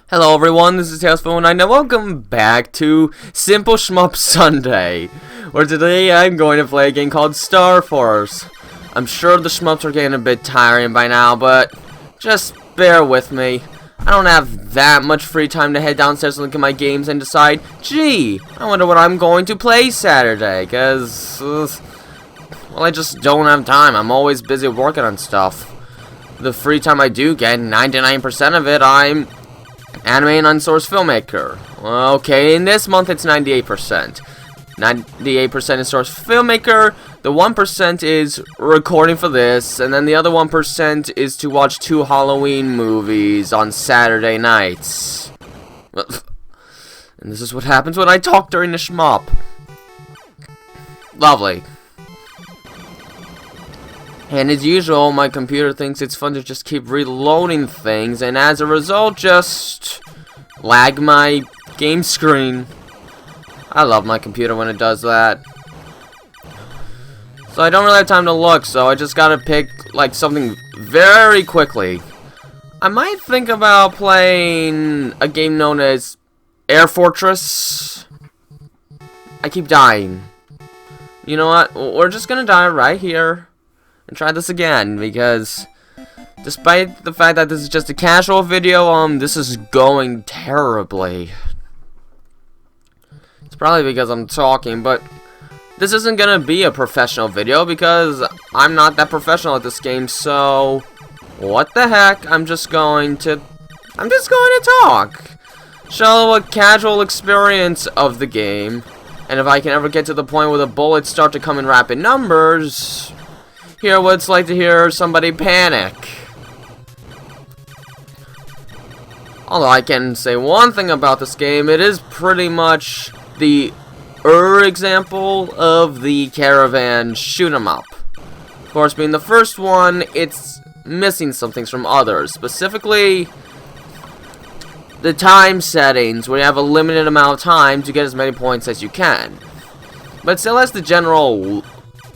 Hello everyone, this is Tailsphone9 and welcome back to Simple Shmup Sunday, where today I'm going to play a game called Star Force. I'm sure the shmups are getting a bit tiring by now, but just bear with me. I don't have that much free time to head downstairs and look at my games and decide, gee, I wonder what I'm going to play Saturday, cause, well, I just don't have time. I'm always busy working on stuff. The free time I do get, 99% of it, I'm anime and unsourced filmmaker. Okay, in this month it's 98%. 98% is source filmmaker, the 1% is recording for this, and then the other 1% is to watch 2 Halloween movies on Saturday nights. And this is what happens when I talk during the shmup. Lovely. And as usual, my computer thinks it's fun to just keep reloading things, and as a result, just lag my game screen. I love my computer when it does that. So I don't really have time to look, so I just gotta pick, like, something very quickly. I might think about playing a game known as Air Fortress. I keep dying. You know what? We're just gonna die right here and try this again, because despite the fact that this is just a casual video, this is going terribly. It's probably because I'm talking, but this isn't gonna be a professional video because I'm not that professional at this game, so what the heck, I'm just going to talk. Show a casual experience of the game, and if I can ever get to the point where the bullets start to come in rapid numbers, hear what it's like to hear somebody panic. Although I can say one thing about this game, it is pretty much the example of the Caravan shoot 'em up. Of course, being the first one, it's missing some things from others. Specifically, the time settings, where you have a limited amount of time to get as many points as you can. But still has the general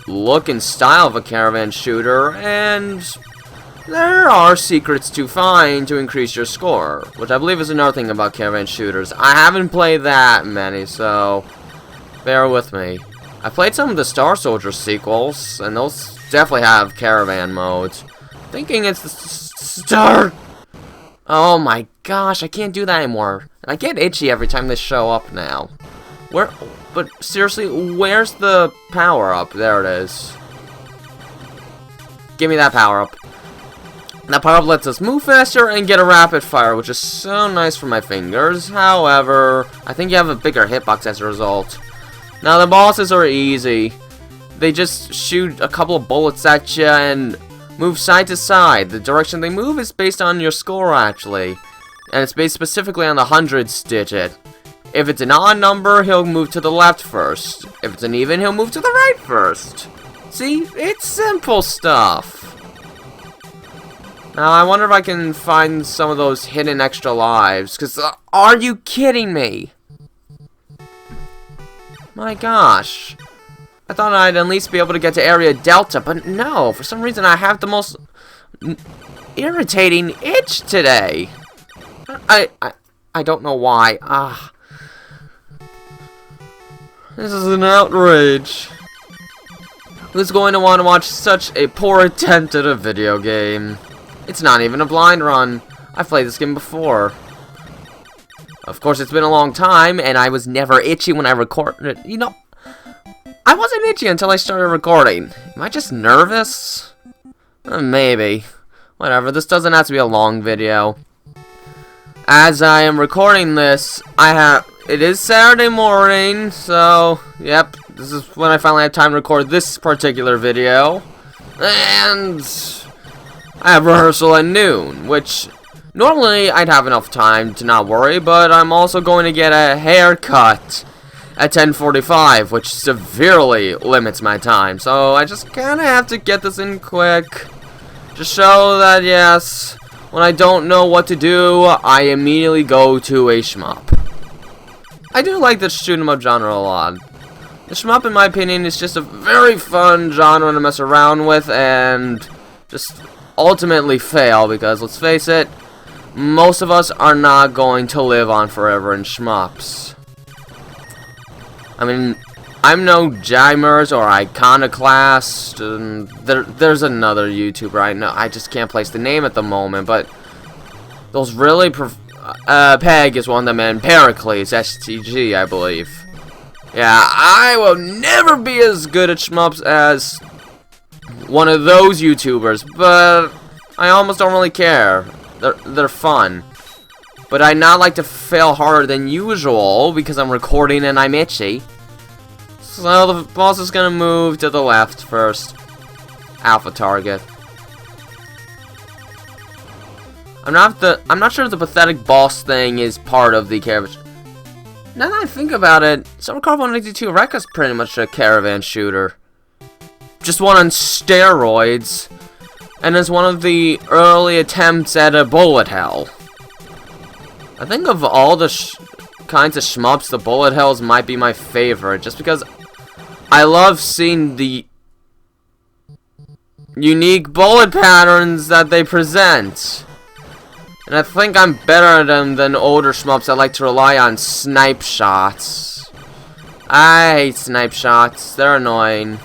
look and style of a Caravan shooter, and there are secrets to find to increase your score, which I believe is another thing about Caravan shooters. I haven't played that many, so bear with me. I played some of the Star Soldier sequels, and those definitely have Caravan modes. Thinking it's the Star... Oh my gosh, I can't do that anymore. I get itchy every time they show up now. Where... But seriously, where's the power-up? There it is. Give me that power-up. That power-up lets us move faster and get a rapid fire, which is so nice for my fingers. However, I think you have a bigger hitbox as a result. Now, the bosses are easy. They just shoot a couple of bullets at you and move side to side. The direction they move is based on your score, actually. And it's based specifically on the hundreds digit. If it's an odd number, he'll move to the left first. If it's an even, he'll move to the right first. See? It's simple stuff. Now, I wonder if I can find some of those hidden extra lives. Because, are you kidding me? My gosh. I thought I'd at least be able to get to Area Delta, but no. For some reason, I have the most irritating itch today. I don't know why. This is an outrage. Who's going to want to watch such a poor attempt at a video game? It's not even a blind run. I've played this game before. Of course, it's been a long time, and I was never itchy when I recorded it. You know, I wasn't itchy until I started recording. Am I just nervous? Maybe. Whatever, this doesn't have to be a long video. As I am recording this, it is Saturday morning, so, yep, this is when I finally have time to record this particular video. And I have rehearsal at noon, which normally I'd have enough time to not worry, but I'm also going to get a haircut at 10:45, which severely limits my time. So I just kind of have to get this in quick to show that, yes, when I don't know what to do, I immediately go to a shmup. I do like the shoot 'em up genre a lot. The shmup, in my opinion, is just a very fun genre to mess around with and just ultimately fail, because let's face it, most of us are not going to live on forever in shmups. I mean, I'm no Jimers or Iconoclast. There's another YouTuber I know. I just can't place the name at the moment, but those really Peg is one of them, and Pericles, STG, I believe. Yeah, I will never be as good at shmups as one of those YouTubers, but I almost don't really care. They're fun. But I'd not like to fail harder than usual because I'm recording and I'm itchy. So the boss is gonna move to the left first. Alpha target. I'm not sure if the pathetic boss thing is part of the Caravan. Now that I think about it, Summer Car 182 Rekka's pretty much a Caravan shooter. Just one on steroids. And is one of the early attempts at a bullet hell. I think of all the kinds of shmups, the bullet hells might be my favorite, just because I love seeing the unique bullet patterns that they present. And I think I'm better at them than older shmups that like to rely on snipe shots. I hate snipe shots, they're annoying.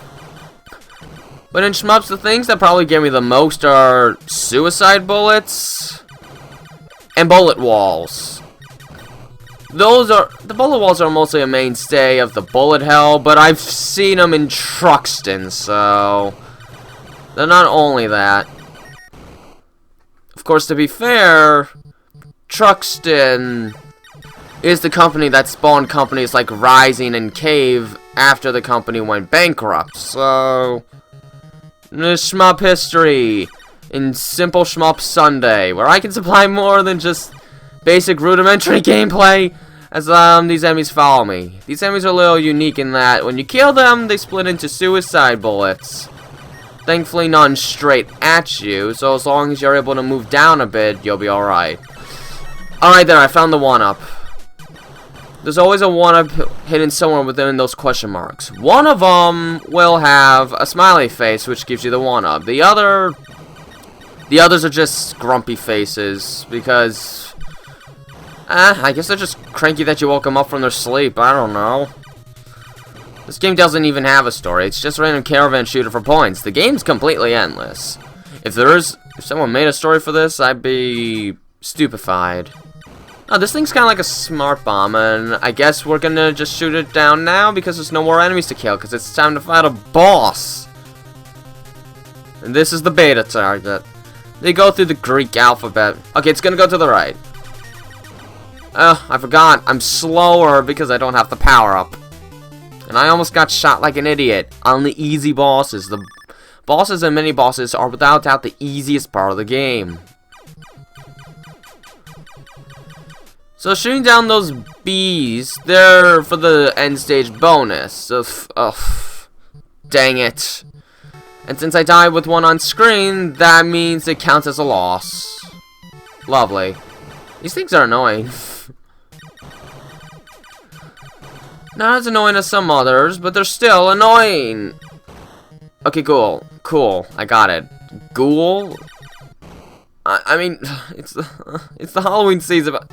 But in shmups, the things that probably get me the most are suicide bullets and bullet walls. The bullet walls are mostly a mainstay of the bullet hell, but I've seen them in Truxton, so they're not only that. Of course, to be fair, Truxton is the company that spawned companies like Rising and Cave after the company went bankrupt, so shmup history in Simple Shmup Sunday, where I can supply more than just basic rudimentary gameplay as these enemies follow me. These enemies are a little unique in that when you kill them, they split into suicide bullets. Thankfully none straight at you, so as long as you're able to move down a bit, you'll be alright. Alright there, I found the 1-up. There's always a 1-up hidden somewhere within those question marks. One of them will have a smiley face, which gives you the 1-up. The others are just grumpy faces, because I guess they're just cranky that you woke them up from their sleep. I don't know. This game doesn't even have a story. It's just a random Caravan shooter for points. The game's completely endless. If someone made a story for this, I'd be stupefied. Oh, this thing's kind of like a smart bomb, and I guess we're gonna just shoot it down now because there's no more enemies to kill, because it's time to fight a boss. And this is the beta target. They go through the Greek alphabet. Okay, it's gonna go to the right. Oh, I forgot. I'm slower because I don't have the power-up. And I almost got shot like an idiot on the easy bosses. The bosses and mini-bosses are without doubt the easiest part of the game. So shooting down those bees, they're for the end stage bonus. Dang it. And since I died with one on screen, that means it counts as a loss. Lovely. These things are annoying. Not as annoying as some others, but they're still annoying. Okay, cool. Cool. I got it. Ghoul? I mean, it's the Halloween season, but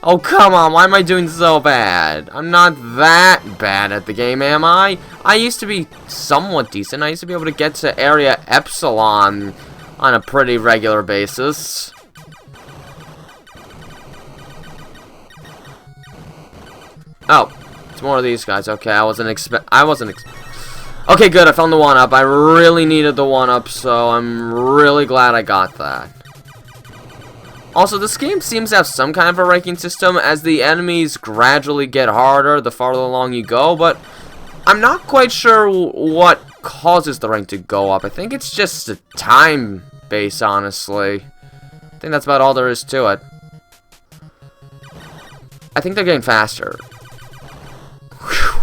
oh, come on, why am I doing so bad? I'm not that bad at the game, am I? I used to be somewhat decent. I used to be able to get to Area Epsilon on a pretty regular basis. Oh, it's more of these guys. Okay, I wasn't okay, good, I found the 1-up. I really needed the 1-up, so I'm really glad I got that. Also, this game seems to have some kind of a ranking system as the enemies gradually get harder the farther along you go, but I'm not quite sure what causes the rank to go up. I think it's just a time base, honestly. I think that's about all there is to it. I think they're getting faster. Whew.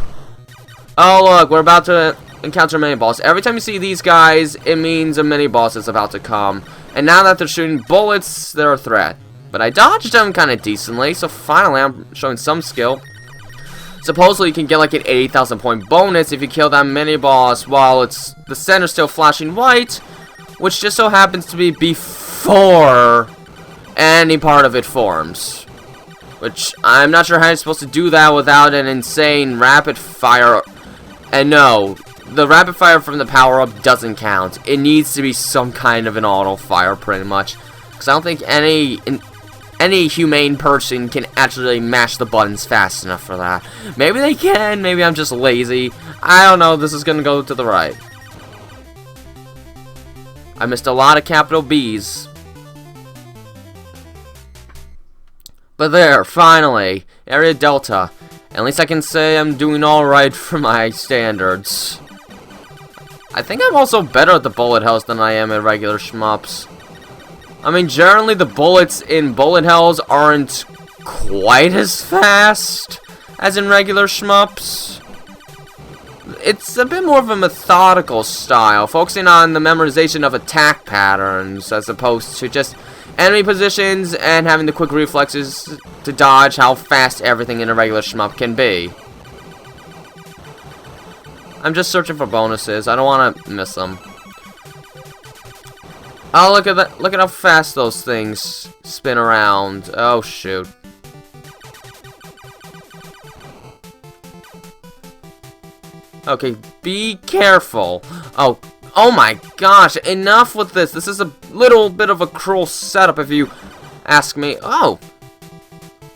Oh, look, we're about to encounter a mini-boss. Every time you see these guys, it means a mini-boss is about to come. And now that they're shooting bullets, they're a threat. But I dodged them kind of decently, so finally I'm showing some skill. Supposedly you can get like an 80,000 point bonus if you kill that mini-boss while the center's still flashing white, which just so happens to be before any part of it forms. Which, I'm not sure how you're supposed to do that without an insane rapid fire. And no, the rapid fire from the power-up doesn't count. It needs to be some kind of an auto fire, pretty much. Because I don't think any humane person can actually mash the buttons fast enough for that. Maybe they can, maybe I'm just lazy. I don't know, this is gonna go to the right. I missed a lot of capital B's. But there, finally, Area Delta. At least I can say I'm doing alright for my standards. I think I'm also better at the bullet hells than I am at regular shmups. I mean, generally the bullets in bullet hells aren't quite as fast as in regular shmups. It's a bit more of a methodical style, focusing on the memorization of attack patterns as opposed to just enemy positions and having the quick reflexes to dodge how fast everything in a regular shmup can be. I'm just searching for bonuses. I don't want to miss them. Oh, look at that. Look at how fast those things spin around. Oh, shoot. Okay, be careful. Oh my gosh, enough with this. This is a little bit of a cruel setup if you ask me. Oh.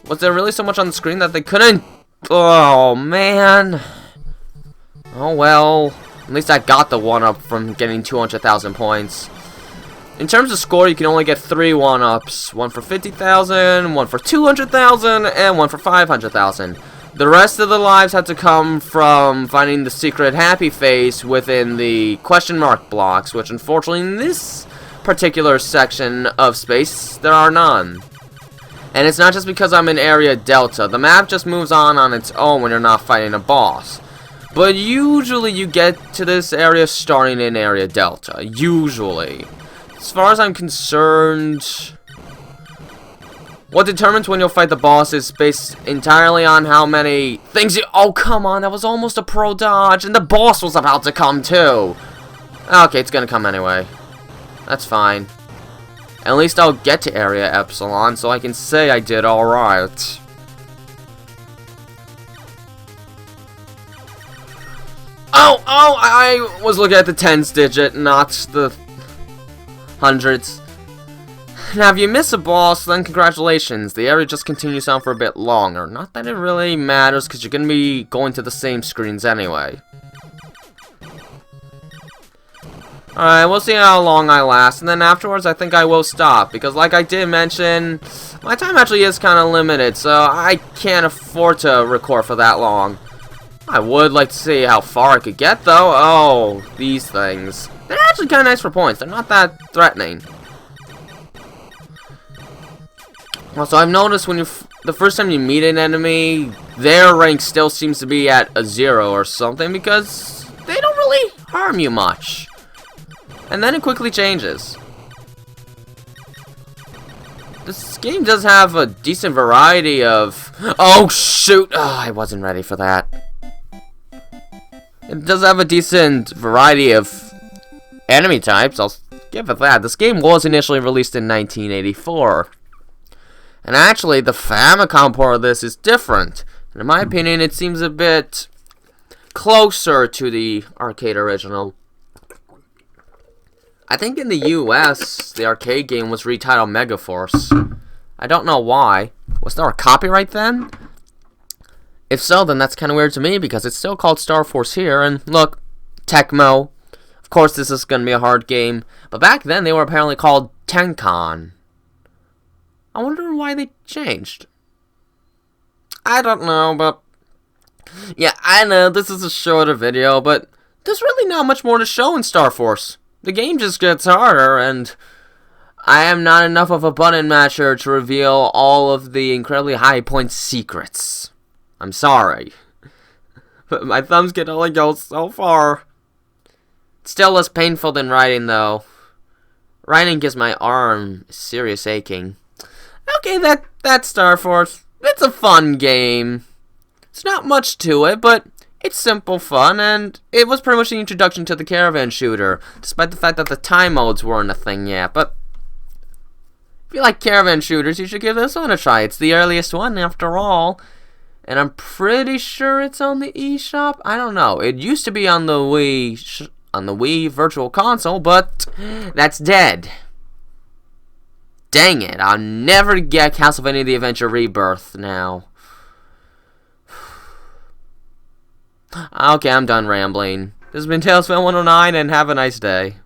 Was there really so much on the screen that they couldn't? Oh, man. Oh, well. At least I got the 1-up from getting 200,000 points. In terms of score, you can only get 3 1-ups. One for 50,000, one for 200,000, and one for 500,000. The rest of the lives had to come from finding the secret happy face within the question mark blocks, which unfortunately in this particular section of space, there are none. And it's not just because I'm in Area Delta. The map just moves on its own when you're not fighting a boss. But usually you get to this area starting in Area Delta. Usually. As far as I'm concerned, what determines when you'll fight the boss is based entirely on how many things you... Oh, come on, that was almost a pro dodge, and the boss was about to come, too. Okay, it's gonna come anyway. That's fine. At least I'll get to Area Epsilon, so I can say I did alright. Oh, I was looking at the tens digit, not the hundreds. Now, if you miss a boss, then congratulations. The area just continues on for a bit longer. Not that it really matters, because you're going to be going to the same screens anyway. Alright, we'll see how long I last, and then afterwards I think I will stop, because like I did mention, my time actually is kind of limited, so I can't afford to record for that long. I would like to see how far I could get, though. Oh, these things. They're actually kind of nice for points. They're not that threatening. Also, I've noticed when the first time you meet an enemy, their rank still seems to be at a 0 or something because they don't really harm you much. And then it quickly changes. This game does have a decent variety of... Oh, shoot! Oh, I wasn't ready for that. It does have a decent variety of enemy types, I'll give it that. This game was initially released in 1984. And actually, the Famicom port of this is different. And in my opinion, it seems a bit closer to the arcade original. I think in the US, the arcade game was retitled Megaforce. I don't know why. Was there a copyright then? If so, then that's kind of weird to me, because it's still called Star Force here, and look, Tecmo. Of course, this is going to be a hard game, but back then they were apparently called Tenkon. I wonder why they changed. I don't know, but... Yeah, I know, this is a shorter video, but there's really not much more to show in Star Force. The game just gets harder, and I am not enough of a button masher to reveal all of the incredibly high point secrets. I'm sorry. But my thumbs can only go so far. It's still less painful than writing, though. Writing gives my arm serious aching. Okay, that's Star Force. It's a fun game. It's not much to it, but it's simple fun, and it was pretty much the introduction to the Caravan shooter, despite the fact that the time modes weren't a thing yet, but If you like Caravan shooters, you should give this one a try. It's the earliest one, after all. And I'm pretty sure it's on the eShop. I don't know. It used to be on the Wii Virtual Console, but that's dead. Dang it! I'll never get Castlevania: The Adventure Rebirth now. Okay, I'm done rambling. This has been Tailspin 109, and have a nice day.